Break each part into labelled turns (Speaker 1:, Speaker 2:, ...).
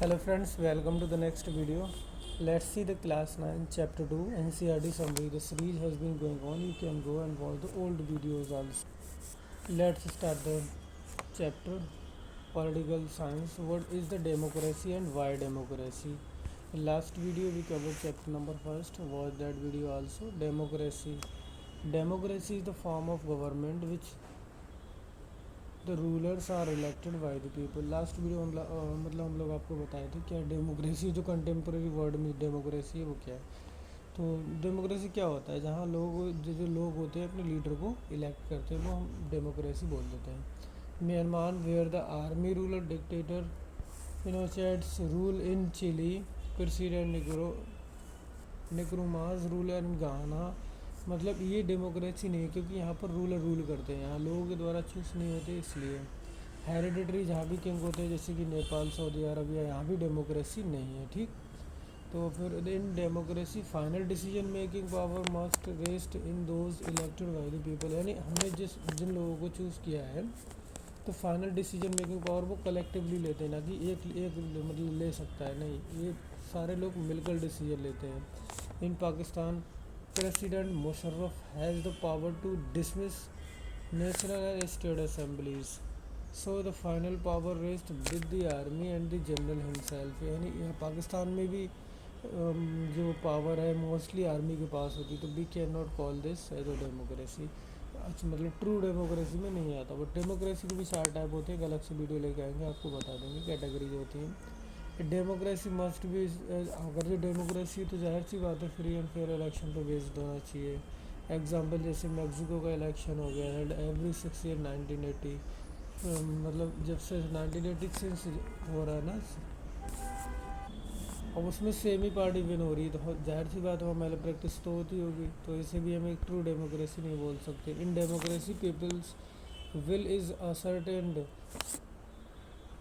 Speaker 1: Hello friends, welcome to the next video. Let's see the class 9 chapter 2 NCRT summary. The series has been going on. You can go and watch the old videos also. Let's start the chapter political science. What is the democracy and why democracy? In last video we covered chapter number first. Watch that video also. Democracy. Democracy is the form of government which the rulers are elected by the people. Last video मतलब हम लोग आपको बताए थे क्या democracy, जो contemporary word में democracy है वो क्या है. तो डेमोक्रेसी क्या होता है, जहाँ लोग जो लोग होते हैं अपने लीडर को इलेक्ट करते हैं, वो हम डेमोक्रेसी बोल देते हैं. Myanmar where the army ruler dictator Pinochet's rule in Chile, president Nkrumah's ruler in Ghana. मतलब ये डेमोक्रेसी नहीं है, क्योंकि यहाँ पर रूलर रूल करते हैं, यहाँ लोगों के द्वारा चूज नहीं होते इसलिए. हेरिडिटरी जहाँ भी किंग होते हैं, जैसे कि नेपाल, सऊदी अरबिया, यहाँ भी डेमोक्रेसी नहीं है. ठीक. तो फिर in democracy final decision making power must rest in those elected by the people. यानी हमने जिन लोगों को चूज़ किया है, तो फाइनल डिसीजन मेकिंग पावर वो कलेक्टिवली लेते हैं, ना कि एक मतलब ले सकता है, नहीं, ये सारे लोग मिलकर डिसीजन लेते हैं. इन Pakistan President Musharraf has the power to dismiss national and state assemblies. So the final power rests with the army and the general himself. यानी पाकिस्तान में भी जो पावर है मोस्टली आर्मी के पास होती, तो we can not call this as a democracy. अच्छा, मतलब ट्रू डेमोक्रेसी में नहीं आता. बट डेमोक्रेसी के भी 4 टाइप होते हैं, अलग से वीडियो लेके आएंगे, आपको बता देंगे कैटेगरीज होती हैं. डेमोक्रेसी मस्ट भी, अगर जो डेमोक्रेसी तो जाहिर सी बात है फ्री एंड फेयर इलेक्शन पे बेस्ड होना चाहिए. एग्जांपल जैसे मेक्सिको का इलेक्शन हो गया है एवरी 6 ईयर 1980, मतलब जब से 1986 से हो रहा है ना, अब उसमें सेम ही पार्टी विन हो रही है, तो जाहिर सी बात है वहाँ मेल प्रैक्टिस तो होती होगी. तो इसे भी हम एक ट्रू डेमोक्रेसी नहीं बोल सकते. In democracy people's will is ascertained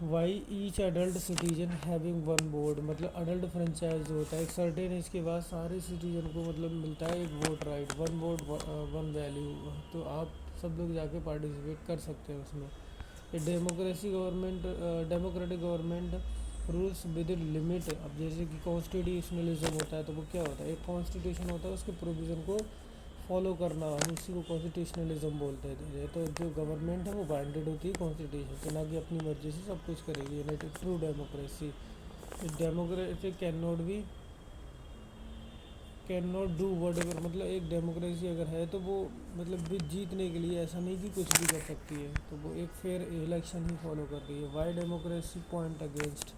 Speaker 1: by each adult citizen having one vote. मतलब अडल्ट फ्रेंचाइज जो होता है, एक सर्टेन एज के बाद सारे सिटीजन को मतलब मिलता है एक vote right. One vote one value. तो आप सब लोग जाके पार्टिसिपेट कर सकते हैं उसमें. ये democracy government, democratic government rules with in limit. अब जैसे कि कॉन्स्टिट्यूशनलिज्म होता है, तो वो क्या होता है, एक कॉन्स्टिट्यूशन होता है, उसके प्रोविज़न को फॉलो करना, हम उसी को कॉन्स्टिट्यूशनलिज्म बोलते हैं. तो जो गवर्नमेंट है वो बाइंडेड होती है कॉन्स्टिट्यूशन से, ना कि अपनी मर्जी से सब कुछ करेगी. यानी true democracy. Democracy can not do what ever. मतलब एक डेमोक्रेसी अगर है तो वो मतलब जीतने के लिए, ऐसा नहीं कि कुछ भी कर सकती है, तो वो एक फेयर इलेक्शन ही फॉलो कर रही है. Why democracy point against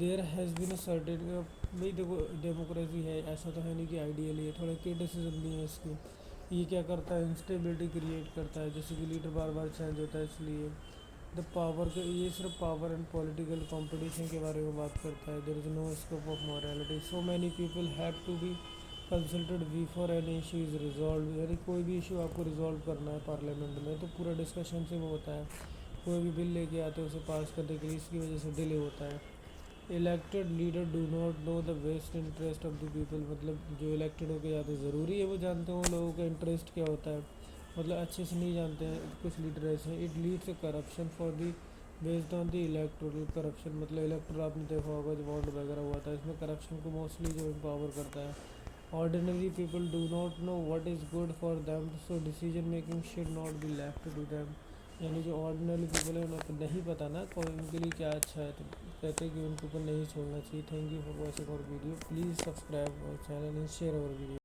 Speaker 1: there has been a certain. भाई देखो डेमोक्रेसी है, ऐसा तो है नहीं कि आइडियली है, थोड़े क्रिटिसिज्म भी है इसकी. ये क्या करता है, इंस्टेबिलिटी क्रिएट करता है, जैसे कि लीडर बार बार चेंज होता है. इसलिए द पावर के, ये सिर्फ पावर एंड पॉलिटिकल कंपटीशन के बारे में बात करता है. There is no scope of morality. So many people have to be consulted before any issue is resolve. यानी कोई भी इशू आपको रिजॉल्व करना है पार्लियामेंट में, तो पूरा डिस्कशन से वो होता है. कोई भी बिल लेके आते हैं उसे पास करने के लिए, इसकी वजह से डिले होता है. Elected leader do not know the best interest of the people. मतलब जो इलेक्टेड होकर जाते ज़रूरी है वो जानते हो लोगों का इंटरेस्ट क्या होता है, मतलब अच्छे से नहीं जानते हैं कुछ लीडर ऐसे हैं. It leads to corruption for the based on the electoral corruption. मतलब इलेक्टर आपने देखा होगा जो बॉन्ड वगैरह हुआ था, इसमें करप्शन को मोस्टली जो एम्पावर करता है. Ordinary people do not know what is good for them, so decision making should not be left to them. यानी जो ऑर्डिनरी पीपल है उनको नहीं पता ना उनके लिए क्या अच्छा है, तो कहते हैं कि उनको ऊपर नहीं छोड़ना चाहिए. Thank you for watching our video. Please subscribe our channel and share our video.